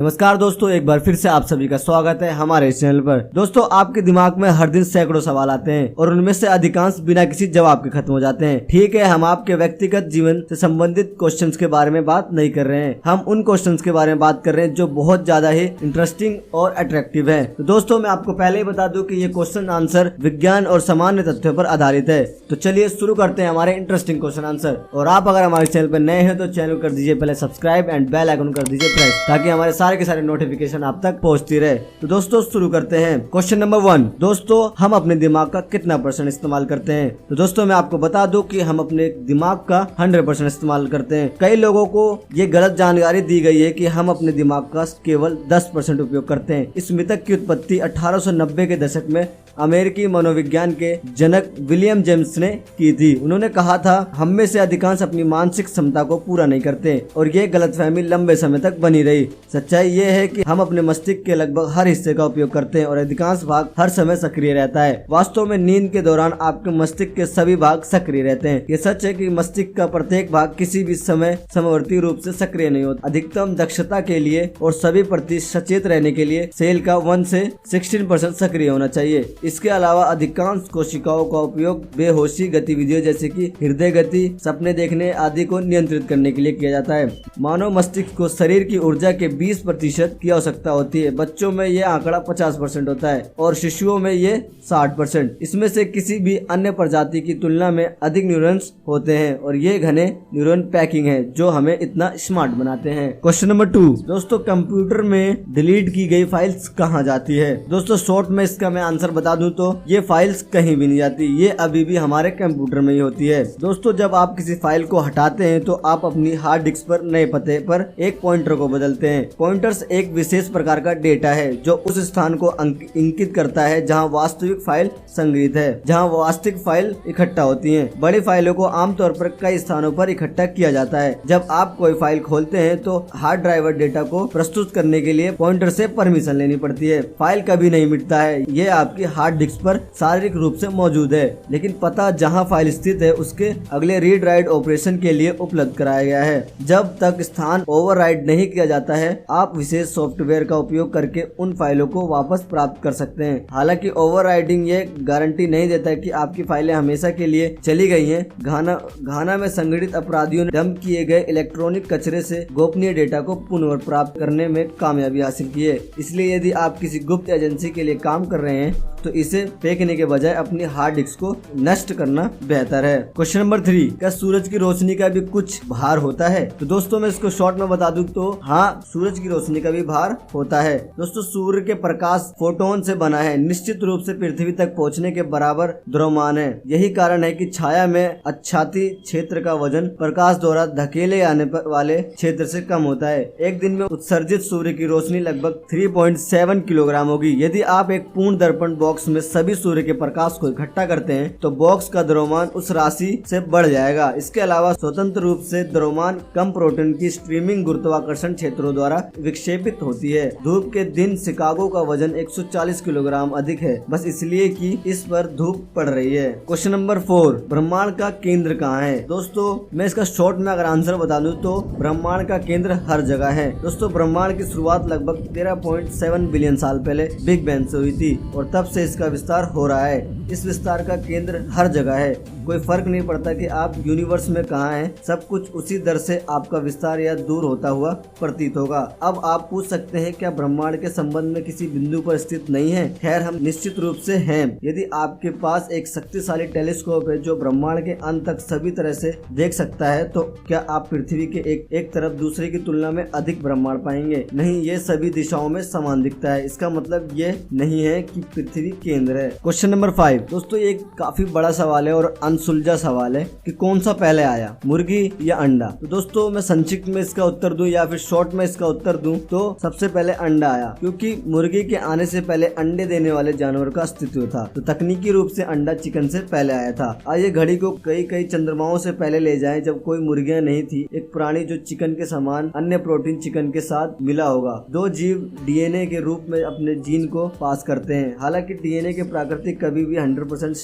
नमस्कार दोस्तों, एक बार फिर से आप सभी का स्वागत है हमारे इस चैनल पर। दोस्तों, आपके दिमाग में हर दिन सैकड़ों सवाल आते हैं और उनमें से अधिकांश बिना किसी जवाब के खत्म हो जाते हैं। ठीक है, हम आपके व्यक्तिगत जीवन से संबंधित क्वेश्चंस के बारे में बात नहीं कर रहे हैं, हम उन क्वेश्चंस के बारे में बात कर रहे हैं जो बहुत ज्यादा ही इंटरेस्टिंग और अट्रैक्टिव है। तो दोस्तों, मैं आपको पहले ही बता दूं कि ये क्वेश्चन आंसर विज्ञान और सामान्य तथ्यों पर आधारित है। तो चलिए शुरू करते हैं हमारे इंटरेस्टिंग क्वेश्चन आंसर। और आप अगर हमारे चैनल पर नए हैं तो चैनल कर दीजिए पहले सब्सक्राइब एंड बेल आइकन कर दीजिए प्रेस, ताकि हमारे सारे के सारे नोटिफिकेशन आप तक पहुंचती रहे। तो दोस्तों शुरू करते हैं। क्वेश्चन नंबर 1, दोस्तों हम अपने दिमाग का कितना % इस्तेमाल करते हैं? तो दोस्तों मैं आपको बता दूं कि हम अपने दिमाग का 100% इस्तेमाल करते हैं। कई लोगों को ये गलत जानकारी दी गई है कि हम अपने दिमाग का केवल 10% उपयोग करते हैं। इस मिथक की उत्पत्ति 1890 के दशक में अमेरिकी मनोविज्ञान के जनक विलियम जेम्स ने की थी। उन्होंने कहा था, हम में से अधिकांश अपनी मानसिक क्षमता को पूरा नहीं करते, और ये गलतफहमी लंबे समय तक बनी रही। सच्चाई ये है कि हम अपने मस्तिष्क के लगभग हर हिस्से का उपयोग करते हैं और अधिकांश भाग हर समय सक्रिय रहता है। वास्तव में नींद के दौरान आपके मस्तिष्क के सभी भाग सक्रिय रहते हैं। ये सच है कि मस्तिष्क का प्रत्येक भाग किसी भी समय समवर्ती रूप से सक्रिय नहीं होता। अधिकतम दक्षता के लिए और सभी प्रति सचेत रहने के लिए सेल का 1 से 16% सक्रिय होना चाहिए। इसके अलावा अधिकांश कोशिकाओं का उपयोग बेहोशी गतिविधियों जैसे कि हृदय गति, सपने देखने आदि को नियंत्रित करने के लिए किया जाता है। मानव मस्तिष्क को शरीर की ऊर्जा के 20% की आवश्यकता होती है। बच्चों में ये आंकड़ा 50% होता है और शिशुओं में ये 60%। इसमें से किसी भी अन्य प्रजाति की तुलना में अधिक न्यूरॉन्स होते हैं और ये घने न्यूरॉन पैकिंग है जो हमें इतना स्मार्ट बनाते हैं। क्वेश्चन नंबर 2, दोस्तों कंप्यूटर में डिलीट की गई फाइल्स कहाँ जाती है? दोस्तों शॉर्ट में इसका मैं आंसर बता दूं तो ये फाइल्स कहीं भी नहीं जाती, ये अभी भी हमारे कंप्यूटर में ही होती है। दोस्तों जब आप किसी फाइल को हटाते हैं तो आप अपनी हार्ड डिस्क पर नए पते पर एक पॉइंटर को बदलते हैं। पॉइंटर्स एक विशेष प्रकार का डेटा है जो उस स्थान को इंगित करता है जहां वास्तविक फाइल संग्रहित है, जहां वास्तविक फाइल इकट्ठा होती हैं। बड़ी फाइलों को आमतौर पर कई स्थानों पर इकट्ठा किया जाता है। जब आप कोई फाइल खोलते हैं तो हार्ड ड्राइव डेटा को प्रस्तुत करने के लिए पॉइंटर से परमिशन लेनी पड़ती है। फाइल कभी नहीं मिटता है, ये आपकी हार्ड डिस्क पर शारीरिक रूप से मौजूद है, लेकिन पता जहां फाइल स्थित है उसके अगले रीड राइट ऑपरेशन के लिए उपलब्ध कराया गया है। जब तक स्थान ओवरराइट नहीं किया जाता है आप विशेष सॉफ्टवेयर का उपयोग करके उन फाइलों को वापस प्राप्त कर सकते हैं। हालांकि ओवरराइटिंग ये गारंटी नहीं देता कि आपकी फाइलें हमेशा के लिए चली गई हैं। घाना में संगठित अपराधियों ने डंप किए गए इलेक्ट्रॉनिक कचरे से गोपनीय डेटा को पुनर्प्राप्त करने में कामयाबी हासिल की है। इसलिए यदि आप किसी गुप्त एजेंसी के लिए काम कर रहे हैं तो इसे फेंकने के बजाय अपनी हार्ड डिस्क को नष्ट करना बेहतर है। क्वेश्चन नंबर 3, क्या सूरज की रोशनी का भी कुछ भार होता है? तो दोस्तों मैं इसको शॉर्ट में बता दूं तो हाँ, सूरज की रोशनी का भी भार होता है। दोस्तों सूर्य के प्रकाश फोटोन से बना है, निश्चित रूप से पृथ्वी तक पहुंचने के बराबर द्रव्यमान है। यही कारण है कि छाया में आच्छादित क्षेत्र का वजन प्रकाश द्वारा धकेले आने वाले क्षेत्र से कम होता है। एक दिन में उत्सर्जित सूर्य की रोशनी लगभग 3.7 किलोग्राम होगी। यदि आप एक पूर्ण दर्पण बॉक्स में सभी सूर्य के प्रकाश को इकट्ठा करते हैं तो बॉक्स का द्रव्यमान उस राशि से बढ़ जाएगा। इसके अलावा स्वतंत्र रूप से द्रव्यमान कम प्रोटॉन की स्ट्रीमिंग गुरुत्वाकर्षण क्षेत्रों द्वारा विक्षेपित होती है। धूप के दिन शिकागो का वजन 140 किलोग्राम अधिक है, बस इसलिए कि इस पर धूप पड़ रही है। क्वेश्चन नंबर 4, ब्रह्मांड का केंद्र कहाँ है? दोस्तों मैं इसका शॉर्ट में अगर आंसर बता दूं तो ब्रह्मांड का केंद्र हर जगह है। दोस्तों ब्रह्मांड की शुरुआत लगभग 13.7 बिलियन साल पहले बिग बैंग से हुई थी और तब से इसका विस्तार हो रहा है। इस विस्तार का केंद्र हर जगह है, कोई फर्क नहीं पड़ता कि आप यूनिवर्स में कहाँ हैं, सब कुछ उसी दर से आपका विस्तार या दूर होता हुआ प्रतीत होगा। अब आप पूछ सकते हैं क्या ब्रह्मांड के संबंध में किसी बिंदु पर स्थित नहीं है? खैर हम निश्चित रूप से हैं। यदि आपके पास एक शक्तिशाली टेलीस्कोप है जो ब्रह्मांड के अंत तक सभी तरह से देख सकता है तो क्या आप पृथ्वी के एक तरफ दूसरे की तुलना में अधिक ब्रह्मांड पाएंगे? नहीं, ये सभी दिशाओं में समान दिखता है। इसका मतलब ये नहीं है कि पृथ्वी केंद्र है। क्वेश्चन नंबर 5, दोस्तों ये काफी बड़ा सवाल है और अनसुलझा सवाल है कि कौन सा पहले आया, मुर्गी या अंडा? तो दोस्तों मैं संक्षिप्त में इसका उत्तर दूं या फिर शॉर्ट में इसका उत्तर दूं तो सबसे पहले अंडा आया, क्योंकि मुर्गी के आने से पहले अंडे देने वाले जानवर का अस्तित्व था। तो तकनीकी रूप से अंडा चिकन से पहले आया था। आइए घड़ी को कई चंद्रमाओं से पहले ले जाएं जब कोई मुर्गियां नहीं थी। एक प्राणी जो चिकन के समान अन्य प्रोटीन चिकन के साथ मिला होगा। 2 जीव डीएनए के रूप में अपने जीन को पास करते हैं। हालांकि डीएनए के प्राकृतिक कभी भी 100%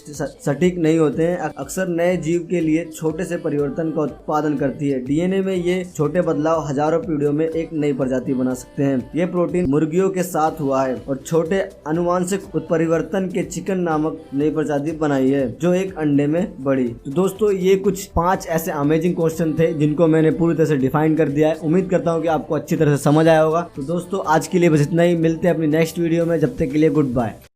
सटीक नहीं होते हैं। अक्सर नए जीव के लिए छोटे से परिवर्तन का उत्पादन करती है। डीएनए में ये छोटे बदलाव हजारों पीढ़ियों में एक नई प्रजाति बना सकते हैं। ये प्रोटीन मुर्गियों के साथ हुआ है और छोटे अनुवांशिक उत्परिवर्तन के चिकन नामक नई प्रजाति बनाई है जो एक अंडे में बढ़ी। तो दोस्तों ये कुछ 5 ऐसे अमेजिंग क्वेश्चन थे जिनको मैंने पूरी तरह से डिफाइन कर दिया है। उम्मीद करता हूँ कि आपको अच्छी तरह से समझ आया होगा। तो दोस्तों आज के लिए बस इतना ही, मिलते हैं अपनी नेक्स्ट वीडियो में, जब तक के लिए गुड बाय।